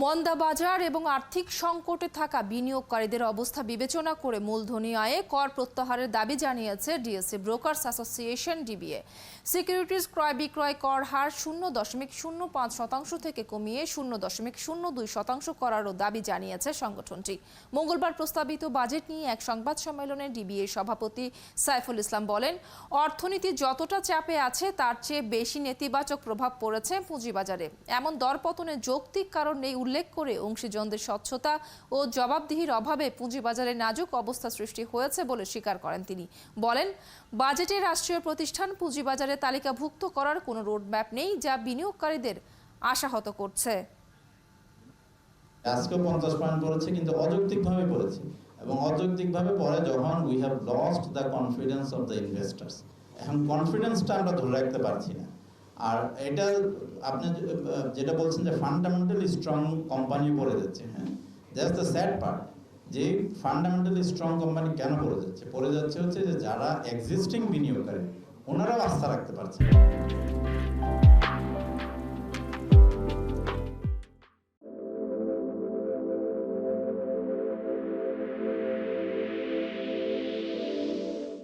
মন্দা বাজার এবং আর্থিক সংকটে থাকা বিনিয়োগকারীদের অবস্থা বিবেচনা করে মূলধনী আয়ে কর প্রত্যাহারের দাবি জানিয়েছে DSC brokers association DBA. Securities ক্রয় বিক্রয় কর হার 0.05% থেকে কমিয়ে 0.02% করারও দাবি জানিয়েছে সংগঠনটি। মঙ্গলবার প্রস্তাবিত বাজেট নিয়ে এক সংবাদ সম্মেলনে ডিবিএ সভাপতি সাইফুল ইসলাম বলেন, অর্থনীতি যতটা চাপে আছে তার চেয়ে বেশি নেতিবাচক প্রভাব পড়েছে পুঁজিবাজারে। এমন দরপতনের যৌক্তিক কারণ নেই উল্লেখ করে অংশীজনদের স্বচ্ছতা ও জবাবদিহির অভাবে পুঁজিবাজারে নাজুক অবস্থা সৃষ্টি হয়েছে বলে স্বীকার করেন তিনি। বলেন, বাজেটে রাষ্ট্রীয় প্রতিষ্ঠান পুঁজিবাজারে তালিকাভুক্ত করার কোনো রোডম্যাপ নেই, যা বিনিয়োগকারীদের আশাহত করছে। আজকে 50 পয়েন্ট পড়েছে, কিন্তু অযৌক্তিকভাবে পড়েছে এবং অযৌক্তিকভাবে পরে যখন we have lost the confidence of the investors. এখন কনফিডেন্সটা আমরা ধরে রাখতে পারছি না। আর এটা আপনি যেটা বলছেন যে ফান্ডামেন্টালি স্ট্রং কোম্পানি পড়ে যাচ্ছে, হ্যাঁ, দ্যাটস দ্য স্যাড পার্ট। যে ফান্ডামেন্টালি স্ট্রং কোম্পানি কেন পড়ে যাচ্ছে হচ্ছে যে যারা এক্সিস্টিং বিনিয়োগকারী ওনারাও আস্থা রাখতে পারছে।